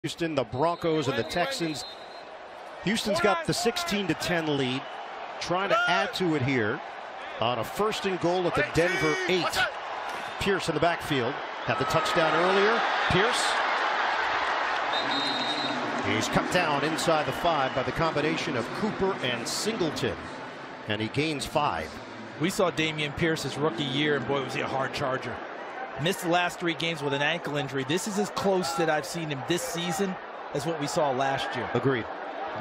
Houston, the Broncos, and the Texans. Houston's got the 16-10 lead, trying to add to it here on a 1st and goal at the Denver 8. Pierce in the backfield had the touchdown earlier. Pierce, he's cut down inside the 5 by the combination of Cooper and Singleton, and he gains 5. We saw Dameon Pierce his rookie year, and boy was he a hard charger. Missed the last 3 games with an ankle injury. This is as close that I've seen him this season as what we saw last year. Agreed.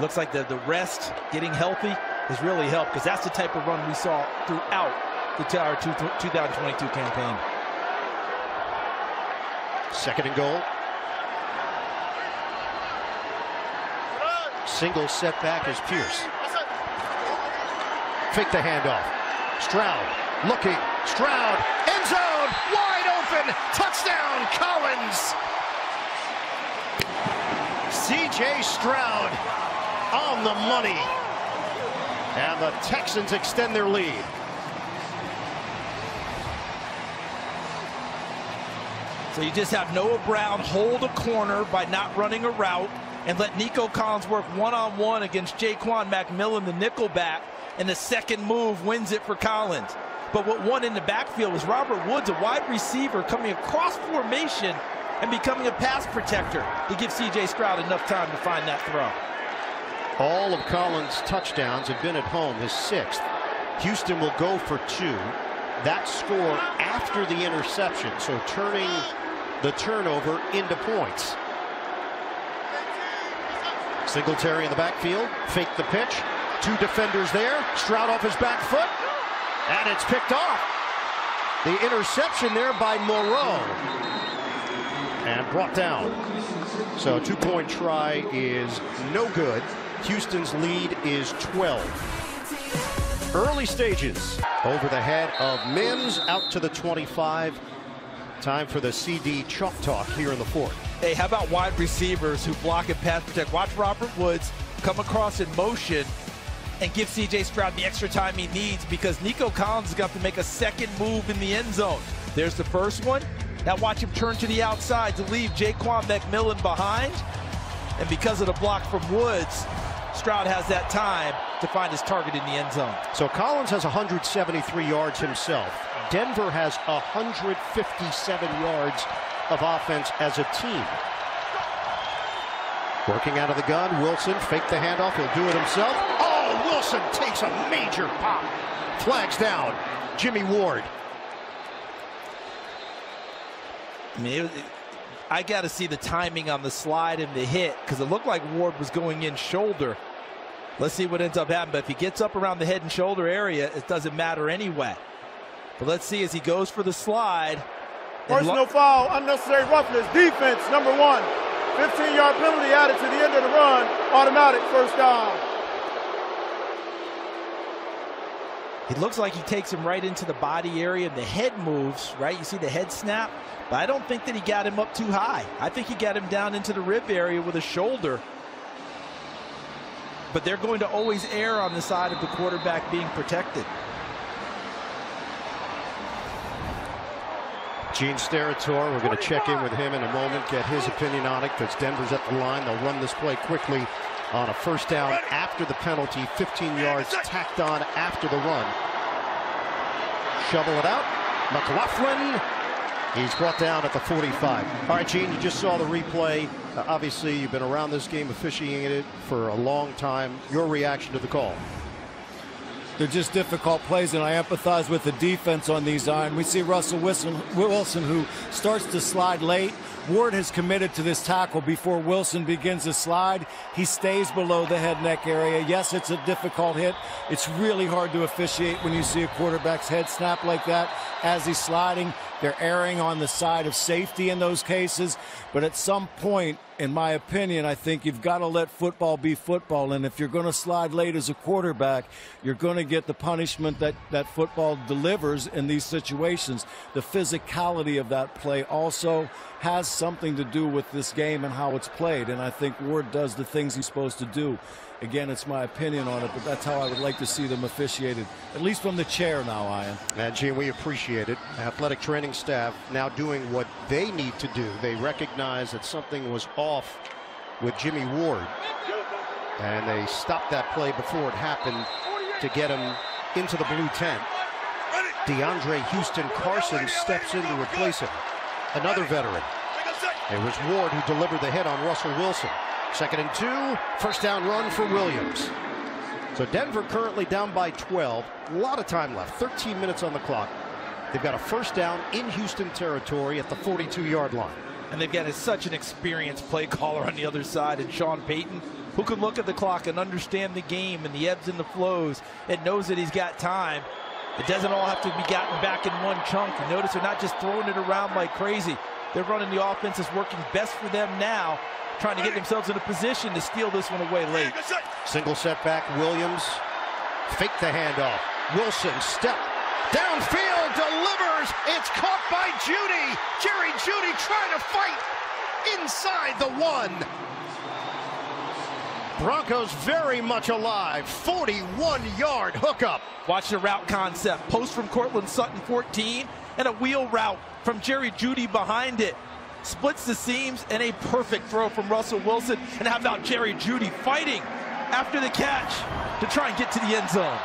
Looks like the rest, getting healthy, has really helped, because that's the type of run we saw throughout the 2022 campaign. 2nd and goal. Single setback is Pierce. Fake the handoff. Stroud looking. Stroud, end zone, wide open, touchdown, Collins. C.J. Stroud on the money, and the Texans extend their lead. So you just have Noah Brown hold a corner by not running a route, and let Nico Collins work one-on-one against Jaquan McMillan, the nickelback, and the second move wins it for Collins. But what won in the backfield was Robert Woods, a wide receiver, coming across formation and becoming a pass protector to give C.J. Stroud enough time to find that throw. All of Collins' touchdowns have been at home, his 6th. Houston will go for 2. That score after the interception, so turning the turnover into points. Singletary in the backfield, fake the pitch. 2 defenders there. Stroud off his back foot, and it's picked off. The interception there by Moreau, and brought down. So a 2-point try is no good. Houston's lead is 12. Early stages. Over the head of Mims, out to the 25. Time for the CD chalk talk here in the 4th. Hey, how about wide receivers who block and pass protect? Watch Robert Woods come across in motion and give C.J. Stroud the extra time he needs, because Nico Collins has got to make a second move in the end zone. There's the first one. Now watch him turn to the outside to leave Jaquan McMillan behind. And because of the block from Woods, Stroud has that time to find his target in the end zone. So Collins has 173 yards himself. Denver has 157 yards of offense as a team. Working out of the gun, Wilson fake the handoff. He'll do it himself. Oh, Wilson takes a major pop. Flags down. Jimmy Ward. I got to see the timing on the slide and the hit, because it looked like Ward was going in shoulder. Let's see what ends up happening. But if he gets up around the head and shoulder area, it doesn't matter anyway. But let's see as he goes for the slide. Personal foul, unnecessary roughness, defense, number 1. 15-yard penalty added to the end of the run, automatic first down. It looks like he takes him right into the body area, and the head moves, right? You see the head snap, but I don't think that he got him up too high. I think he got him down into the rib area with a shoulder. But they're going to always err on the side of the quarterback being protected. Gene Steratore, we're going to check in with him in a moment, get his opinion on it, because Denver's at the line. They'll run this play quickly on a 1st down after the penalty, 15 yards tacked on after the run. Shovel it out. McLaughlin, he's brought down at the 45. All right, Gene, you just saw the replay. Obviously, you've been around this game, officiating it for a long time. Your reaction to the call? They're just difficult plays, and I empathize with the defense on these. And we see Russell Wilson, who starts to slide late. Ward has committed to this tackle before Wilson begins to slide. He stays below the head neck area. Yes, it's a difficult hit. It's really hard to officiate when you see a quarterback's head snap like that as he's sliding. They're erring on the side of safety in those cases. But at some point, in my opinion, I think you've got to let football be football. And if you're going to slide late as a quarterback, you're going to get the punishment that football delivers in these situations. The physicality of that play also has something to do with this game and how it's played. And I think Ward does the things he's supposed to do. Again, it's my opinion on it, but that's how I would like to see them officiated, at least from the chair now, Ian. And, Gene, we appreciate it. Athletic training staff now doing what they need to do. They recognize that something was off with Jimmy Ward. And they stopped that play before it happened to get him into the blue tent. DeAndre Houston Carson steps in to replace him. Another veteran. It was Ward who delivered the hit on Russell Wilson. 2nd and 2, first down run for Williams. So Denver currently down by 12. A lot of time left, 13 minutes on the clock. They've got a first down in Houston territory at the 42-yard line. And they've got such an experienced play caller on the other side, and Sean Payton, who can look at the clock and understand the game and the ebbs and the flows and knows that he's got time. It doesn't all have to be gotten back in one chunk. You notice they're not just throwing it around like crazy. They're running the offense that's working best for them now, trying to get themselves in a position to steal this one away late. Single setback, Williams fake the handoff. Wilson step downfield, delivers. It's caught by Jeudy. Jerry Jeudy trying to fight inside the 1. Broncos very much alive. 41-yard hookup. Watch the route concept. Post from Cortland Sutton, 14, and a wheel route from Jerry Jeudy behind it. Splits the seams, and a perfect throw from Russell Wilson. And how about Jerry Jeudy fighting after the catch to try and get to the end zone?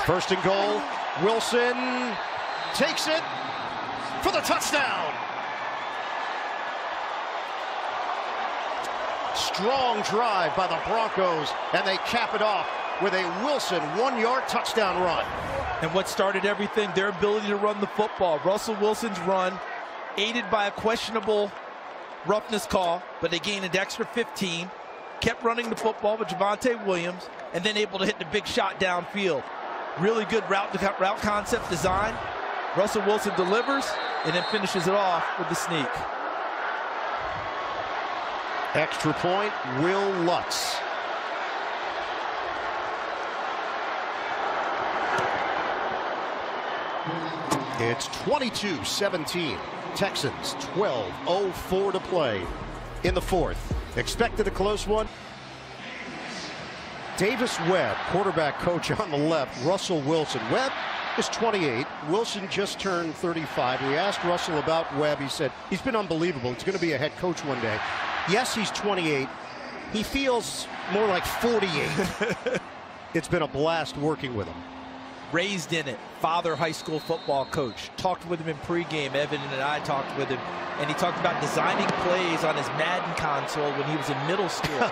First and goal. Wilson takes it for the touchdown. Strong drive by the Broncos, and they cap it off with a Wilson 1-yard touchdown run. And what started everything, their ability to run the football. Russell Wilson's run, aided by a questionable roughness call, but they gained an extra 15, kept running the football with Javonte Williams, and then able to hit the big shot downfield. Really good route concept design. Russell Wilson delivers and then finishes it off with the sneak. Extra point, Will Lutz. It's 22-17. Texans 12:04 to play in the 4th. Expected a close one. Davis Webb, quarterback coach on the left. Russell Wilson. Webb is 28. Wilson just turned 35. We asked Russell about Webb. He said he's been unbelievable. He's going to be a head coach one day. Yes, he's 28. He feels more like 48. It's been a blast working with him. Raised in it, father high school football coach. Talked with him in pregame. Evan and I talked with him, and he talked about designing plays on his Madden console when he was in middle school.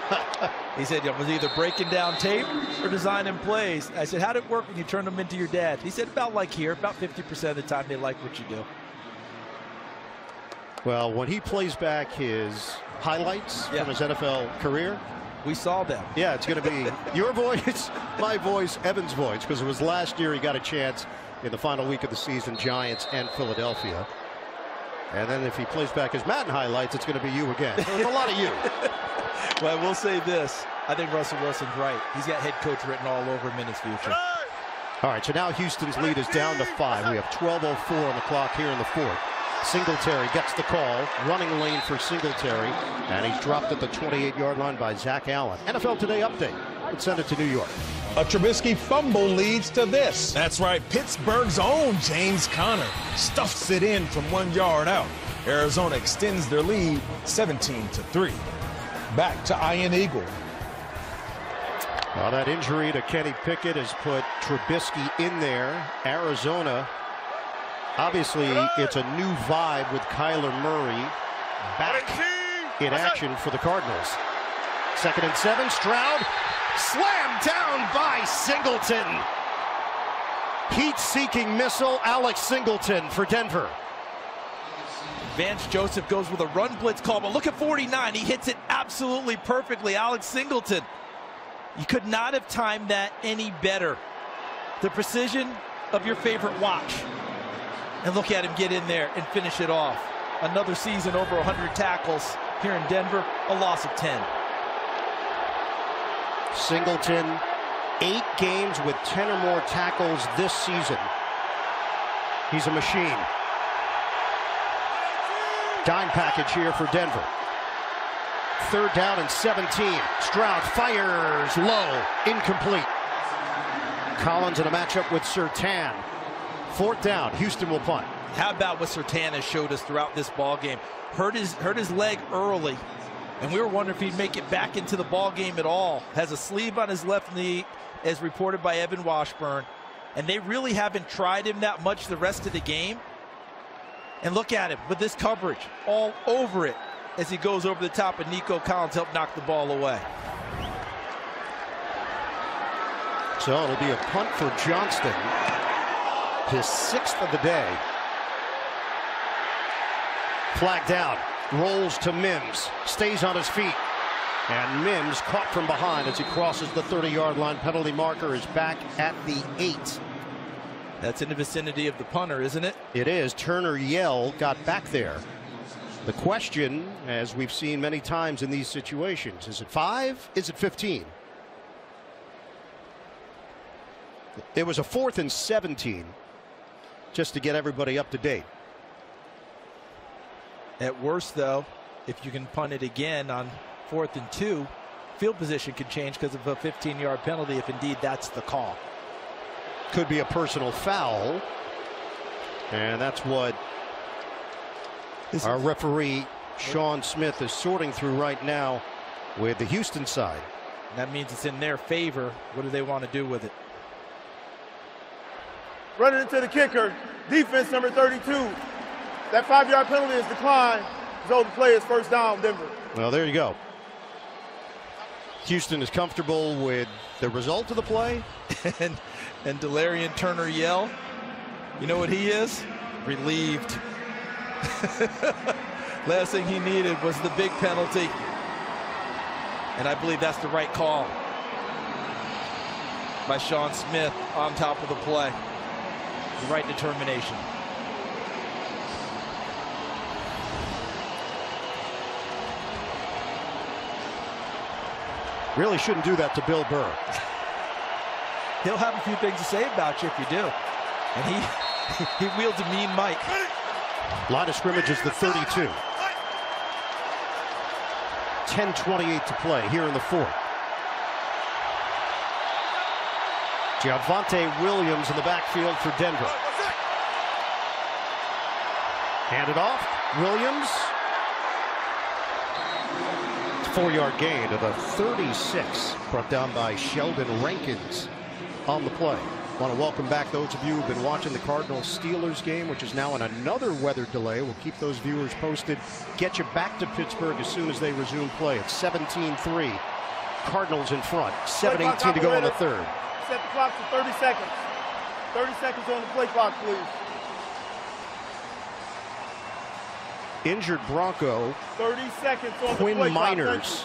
He said it was either breaking down tape or designing plays. I said, how'd it work when you turned them into your dad? He said, about like here, about 50% of the time they like what you do. Well, when he plays back his highlights from his NFL career, we saw them. Yeah, it's going to be your voice, my voice, Evan's voice, because it was last year he got a chance in the final week of the season, Giants and Philadelphia. And then if he plays back his Madden highlights, it's going to be you again. So there's a lot of you. Well, I will say this. I think Russell Wilson's right. He's got head coach written all over him in his future. All right, so now Houston's lead is down to 5. We have 12:04 on the clock here in the 4th. Singletary gets the call, running lane for Singletary, and he's dropped at the 28-yard line by Zach Allen. NFL Today update. Let's send it to New York. A Trubisky fumble leads to this. That's right, Pittsburgh's own James Conner stuffs it in from 1 yard out. Arizona extends their lead 17-3. Back to Ian Eagle. Well, that injury to Kenny Pickett has put Trubisky in there. Arizona, obviously, it's a new vibe with Kyler Murray back in action for the Cardinals. 2nd and 7, Stroud slammed down by Singleton. Heat-seeking missile, Alex Singleton for Denver. Vance Joseph goes with a run blitz call, but look at 49. He hits it absolutely perfectly. Alex Singleton. You could not have timed that any better. The precision of your favorite watch. And look at him get in there and finish it off. Another season over 100 tackles here in Denver, a loss of 10. Singleton, 8 games with 10 or more tackles this season. He's a machine. Dime package here for Denver. 3rd down and 17. Stroud fires low, incomplete. Collins in a matchup with Surtain. 4th down, Houston will punt. How about what Surtain has showed us throughout this ball game? Hurt his leg early, And we were wondering if he'd make it back into the ball game at all. Has a sleeve on his left knee, as reported by Evan Washburn. And they really haven't tried him that much the rest of the game. And look at him with this coverage all over it as he goes over the top, and Nico Collins helped knock the ball away. So it'll be a punt for Johnston, his 6th of the day. Flag down, rolls to Mims, stays on his feet. And Mims caught from behind as he crosses the 30-yard line. Penalty marker is back at the 8. That's in the vicinity of the punter, isn't it? It is. Turner Yell got back there. The question, as we've seen many times in these situations, is it 5? Is it 15? It was a 4th and 17, just to get everybody up to date. At worst, though, if you can punt it again on 4th and 2, field position could change because of a 15-yard penalty if indeed that's the call. Could be a personal foul, and that's what our referee Sean Smith is sorting through right now with the Houston side. That means it's in their favor. What do they want to do with it? Running into the kicker, defense number 32. That 5-yard penalty is declined. So the play is first down, Denver. Well, there you go. Houston is comfortable with the result of the play. and Delarian Turner Yell, you know what he is? Relieved. Last thing he needed was the big penalty. And I believe that's the right call by Sean Smith on top of the play. The right determination. Really shouldn't do that to Bill Burr. He'll have a few things to say about you if you do. And he wields a mean mic. Line of scrimmage is the 32. 10:28 to play here in the 4th. Javonte Williams in the backfield for Denver. Handed off. Williams. 4-yard gain to the 36. Brought down by Sheldon Rankins on the play. Want to welcome back those of you who've been watching the Cardinals-Steelers game, which is now in another weather delay. We'll keep those viewers posted. Get you back to Pittsburgh as soon as they resume play. It's 17-3. Cardinals in front. 7:18 to go in the 3rd. Set the clock to 30 seconds. 30 seconds on the play clock, please. Injured Bronco 30 seconds on Quinn the play clock. Miners.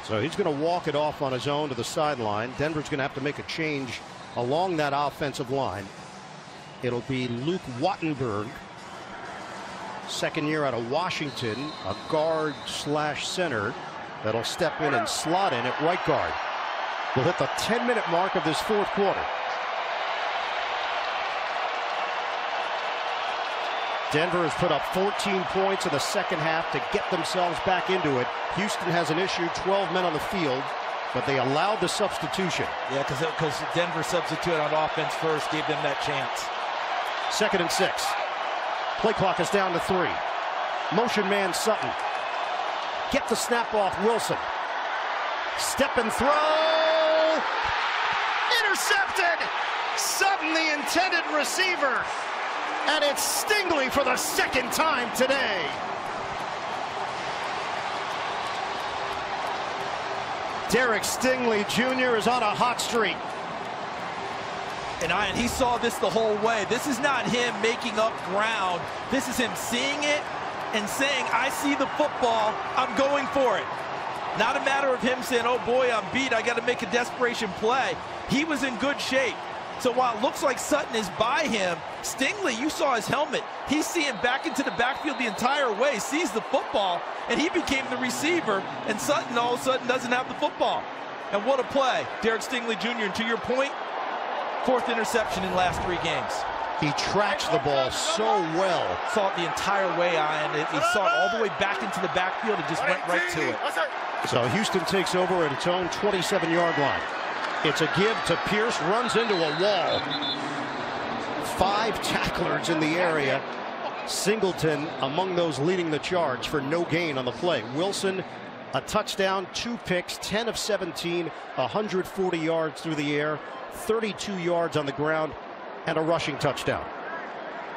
So he's going to walk it off on his own to the sideline. Denver's going to have to make a change along that offensive line. It'll be Luke Wattenberg, second year out of Washington, a guard / center that'll step in and slot in at right guard. We'll hit the 10-minute mark of this 4th quarter. Denver has put up 14 points in the second half to get themselves back into it. Houston has an issue, 12 men on the field, but they allowed the substitution. Yeah, because Denver substituted on offense first, gave them that chance. 2nd and 6. Play clock is down to 3. Motion man Sutton. Get the snap off Wilson. Step and throw. Intercepted. Sutton, the intended receiver. And it's Stingley for the 2nd time today. Derek Stingley Jr. is on a hot streak. And he saw this the whole way. This is not him making up ground. This is him seeing it and saying, I see the football, I'm going for it. Not a matter of him saying, oh boy, I'm beat, I got to make a desperation play. He was in good shape. So while it looks like Sutton is by him, Stingley, you saw his helmet. He's seeing back into the backfield the entire way, sees the football, and he became the receiver, and Sutton all of a sudden doesn't have the football. And what a play. Derek Stingley Jr., and to your point, 4th interception in the last 3 games. He tracks the ball so well. Saw it the entire way, Ian. He saw it all the way back into the backfield and just went right to it. So Houston takes over at its own 27-yard line. It's a give to Pierce, runs into a wall. 5 tacklers in the area. Singleton among those leading the charge for no gain on the play. Wilson, a touchdown, 2 picks, 10 of 17, 140 yards through the air, 32 yards on the ground, and a rushing touchdown.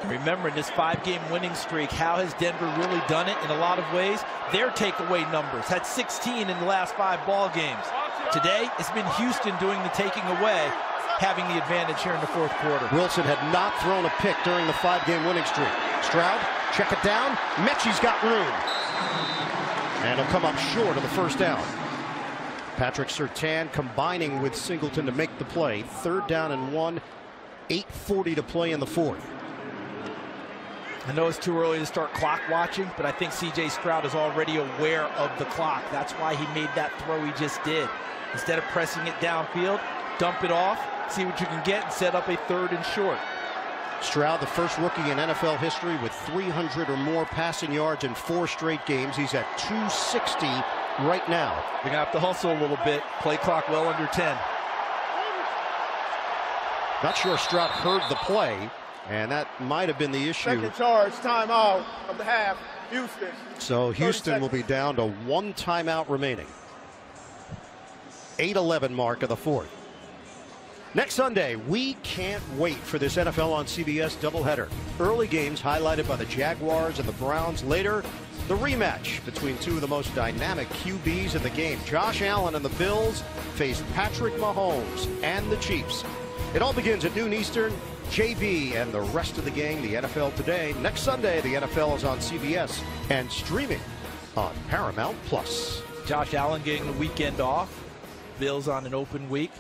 Remember, in this 5-game winning streak, how has Denver really done it? In a lot of ways, their takeaway numbers had 16 in the last 5 ball games. Today, it's been Houston doing the taking away, having the advantage here in the 4th quarter. Wilson had not thrown a pick during the 5-game winning streak. Stroud, check it down. Mechie's got room. And he'll come up short of the first down. Patrick Surtain combining with Singleton to make the play. 3rd down and 1. 8:40 to play in the 4th. I know it's too early to start clock watching, but I think C.J. Stroud is already aware of the clock. That's why he made that throw he just did. Instead of pressing it downfield, dump it off, see what you can get, and set up a 3rd and short. Stroud, the first rookie in NFL history with 300 or more passing yards in 4 straight games. He's at 260 right now. You're going to have to hustle a little bit. Play clock well under 10. Not sure Stroud heard the play, and that might have been the issue. Second charge, timeout of the half, Houston. So Houston will be down to 1 timeout remaining. 8:11 mark of the 4th. Next Sunday, we can't wait for this NFL on CBS doubleheader. Early games highlighted by the Jaguars and the Browns. Later, the rematch between 2 of the most dynamic QBs in the game. Josh Allen and the Bills face Patrick Mahomes and the Chiefs. It all begins at noon Eastern. JB and the rest of the gang, the NFL Today. Next Sunday, the NFL is on CBS and streaming on Paramount Plus. Josh Allen getting the weekend off. Bills on an open week.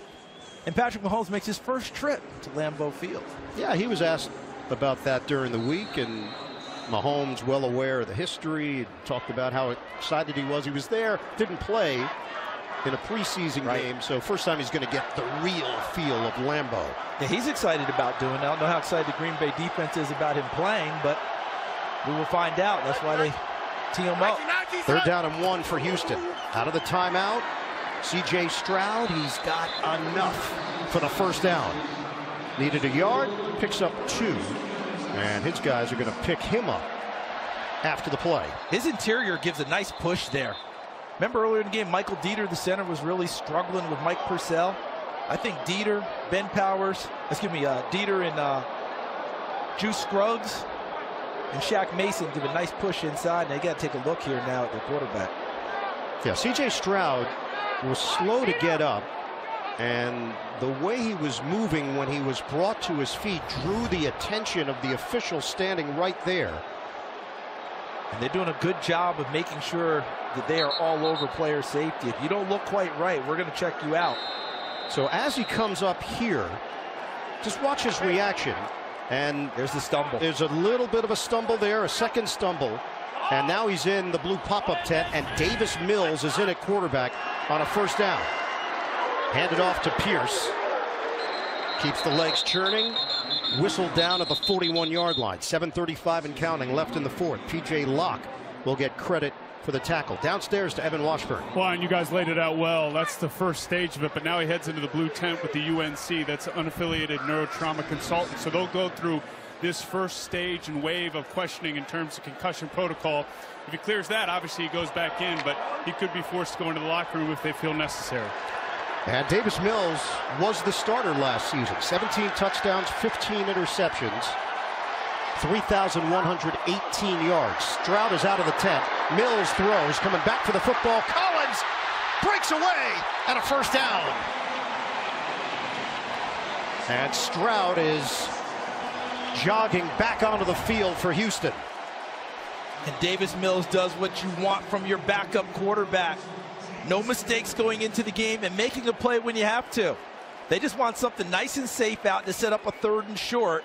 And Patrick Mahomes makes his first trip to Lambeau Field. Yeah, he was asked about that during the week, and Mahomes, well aware of the history, talked about how excited he was. He was there, didn't play in a preseason game, so first time he's going to get the real feel of Lambeau. Yeah, he's excited about doing it. I don't know how excited the Green Bay defense is about him playing, but we will find out. That's why they tee him up. 3rd down and 1 for Houston. Out of the timeout, C.J. Stroud, he's got enough for the first down. Needed a yard, picks up 2, and his guys are going to pick him up after the play. His interior gives a nice push there. Remember earlier in the game, Michael Dieter, the center, was really struggling with Mike Purcell. I think Dieter, Ben Powers, Dieter and Juice Scruggs and Shaq Mason give a nice push inside, and they got to take a look here now at the quarterback. Yeah, C.J. Stroud was slow to get up, and the way he was moving when he was brought to his feet drew the attention of the official standing right there. And they're doing a good job of making sure that they are all over player safety. If you don't look quite right, we're going to check you out. So as he comes up here, just watch his reaction. And there's the stumble. There's a little bit of a stumble there, a second stumble. And now he's in the blue pop-up tent, and Davis Mills is in at quarterback on a first down. Handed off to Pierce. Keeps the legs churning. Whistled down at the 41-yard line. 7:35 and counting left in the 4th. P.J. Locke will get credit for the tackle. Downstairs to Evan Washburn. Well, and you guys laid it out well. That's the first stage of it, but now he heads into the blue tent with the UNC. That's unaffiliated neurotrauma consultant. So they'll go through this first stage and wave of questioning in terms of concussion protocol. If he clears that, obviously he goes back in, but he could be forced to go into the locker room if they feel necessary. And Davis Mills was the starter last season. 17 touchdowns, 15 interceptions, 3,118 yards. Stroud is out of the tent. Mills throws, coming back for the football. Collins breaks away, and a first down. And Stroud is jogging back onto the field for Houston. And Davis Mills does what you want from your backup quarterback. No mistakes going into the game and making a play when you have to. They just want something nice and safe out to set up a 3rd and short.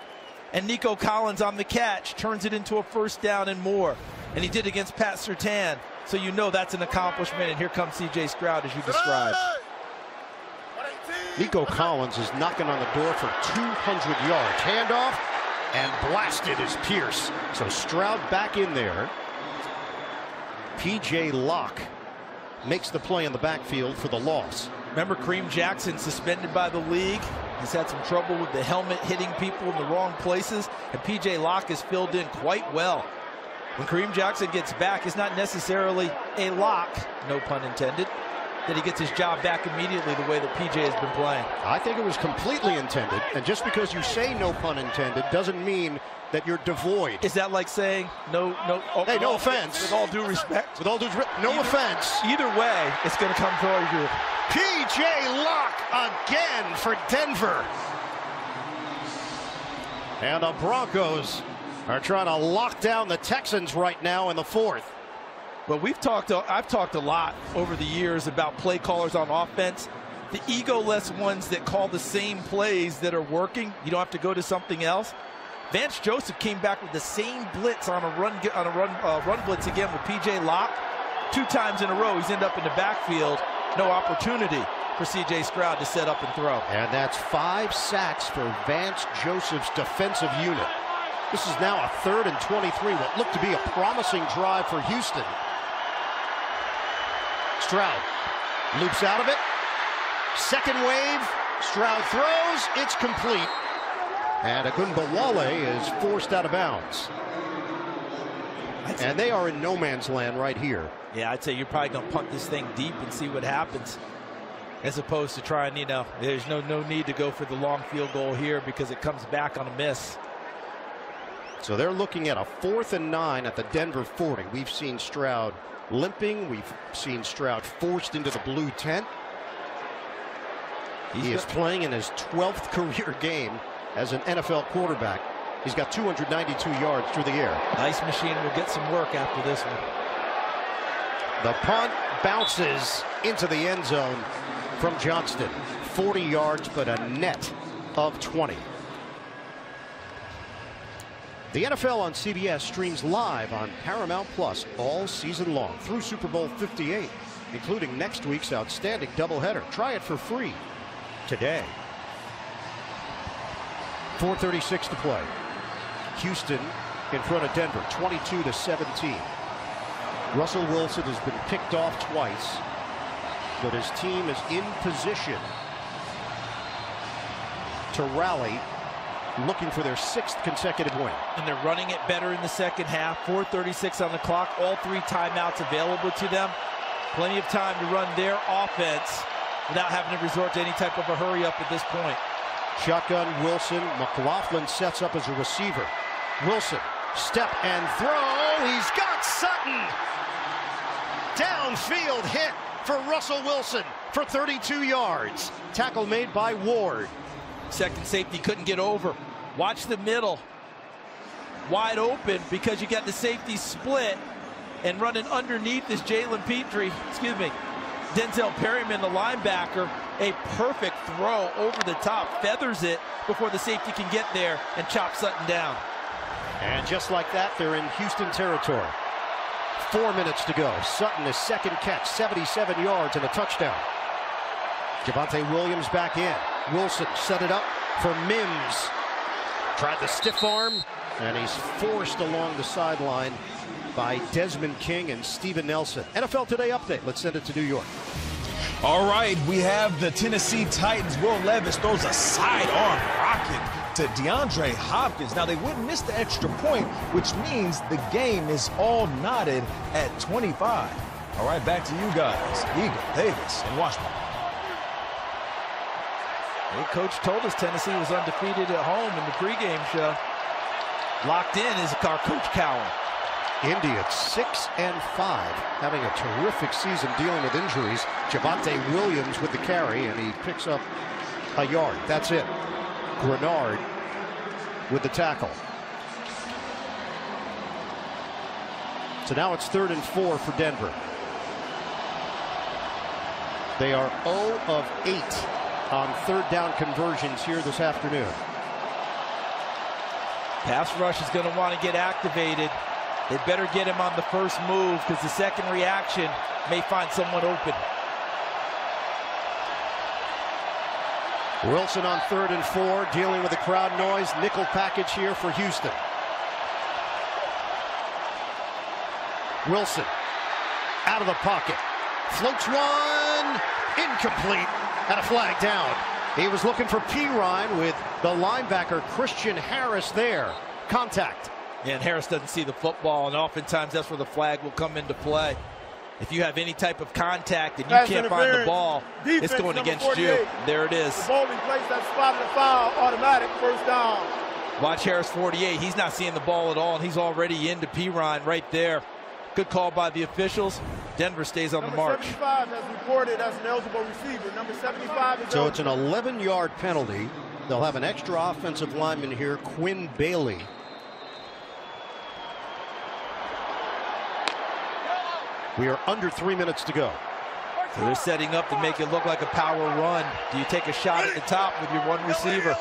And Nico Collins on the catch turns it into a first down and more. And he did against Pat Surtain. So you know that's an accomplishment. And here comes C.J. Stroud, as you described. Nico Collins is knocking on the door for 200 yards. Handoff, and blasted is Pierce. So Stroud back in there. P.J. Locke makes the play in the backfield for the loss. Remember Kareem Jackson, suspended by the league. He's had some trouble with the helmet hitting people in the wrong places, and P.J. Locke has filled in quite well. When Kareem Jackson gets back, it's not necessarily a lock, no pun intended, that he gets his job back immediately the way that P.J. has been playing. I think it was completely intended, and just because you say no pun intended doesn't mean that you're devoid. Is that like saying no hey, no offense. With all due respect. With all due respect, no offense. Either way, it's going to come toward you. P.J. Locke again for Denver. And the Broncos are trying to lock down the Texans right now in the fourth. But I've talked a lot over the years about play callers on offense. The egoless ones that call the same plays that are working. You don't have to go to something else. Vance Joseph came back with the same blitz on a run blitz again with P.J. Locke. 2 times in a row, he's ended up in the backfield. No opportunity for C.J. Stroud to set up and throw. And that's 5 sacks for Vance Joseph's defensive unit. This is now a 3rd and 23, what looked to be a promising drive for Houston. Stroud loops out of it. Second wave. Stroud throws. It's complete. And Agunbowale is forced out of bounds. And they are in no man's land right here. Yeah, I'd say you're probably going to punt this thing deep and see what happens, as opposed to trying, there's no need to go for the long field goal here because it comes back on a miss. So they're looking at a 4th and 9 at the Denver 40. We've seen Stroud limping. We've seen Stroud forced into the blue tent. He is playing in his 12th career game as an NFL quarterback. He's got 292 yards through the air. Nice machine will get some work after this one. The punt bounces into the end zone from Johnston. 40 yards, but a net of 20. The NFL on CBS streams live on Paramount Plus all season long through Super Bowl 58, including next week's outstanding doubleheader. Try it for free today. 4:36 to play. Houston in front of Denver, 22-17. Russell Wilson has been picked off twice, but his team is in position to rally, looking for their 6th consecutive win. And they're running it better in the second half. 4:36 on the clock. All 3 timeouts available to them. Plenty of time to run their offense without having to resort to any type of a hurry up at this point. Shotgun Wilson. McLaughlin sets up as a receiver. Wilson, step and throw. He's got Sutton. Downfield hit for Russell Wilson for 32 yards. Tackle made by Ward. Second safety couldn't get over. Watch the middle. Wide open because you got the safety split, and running underneath is Denzel Perryman, the linebacker. A perfect throw over the top, feathers it before the safety can get there and chop Sutton down. And just like that, they're in Houston territory. 4 minutes to go. Sutton, his second catch, 77 yards and a touchdown. Javonte Williams back in. Wilson set it up for Mims. Tried the stiff arm, and he's forced along the sideline by Desmond King and Steven Nelson. NFL Today update. Let's send it to New York. All right, we have the Tennessee Titans. Will Levis throws a sidearm rocket to DeAndre Hopkins. Now, they wouldn't miss the extra point, which means the game is all knotted at 25. All right, back to you guys. Eagle, Davis, and Washington. Hey, coach told us Tennessee was undefeated at home in the pregame show. Locked in is our Coach Cowell. Indy at 6-5, having a terrific season dealing with injuries. Javonte Williams with the carry, and he picks up a yard. That's it. Grenard with the tackle. So now it's 3rd and 4 for Denver. They are 0 of 8 on 3rd down conversions here this afternoon. Pass rush is going to want to get activated. They better get him on the first move because the second reaction may find someone open. Wilson on 3rd and 4, dealing with the crowd noise. Nickel package here for Houston. Wilson out of the pocket. Floats one. incomplete, and a flag down. He was looking for Pirine with the linebacker Christian Harris there. Contact. Yeah, and Harris doesn't see the football, and oftentimes that's where the flag will come into play. If you have any type of contact and you can't find the ball, it's going against you. There it is. The ball replaced that spot of the foul, automatic first down. Watch Harris 48. He's not seeing the ball at all, and he's already into Pirine right there. Good call by the officials. Denver stays on the march. Number 75 has reported as an eligible receiver. Number 75 is so it's an 11-yard penalty. They'll have an extra offensive lineman here, Quinn Bailey. We are under 3 minutes to go. So they're setting up to make it look like a power run. Do you take a shot at the top with your one receiver?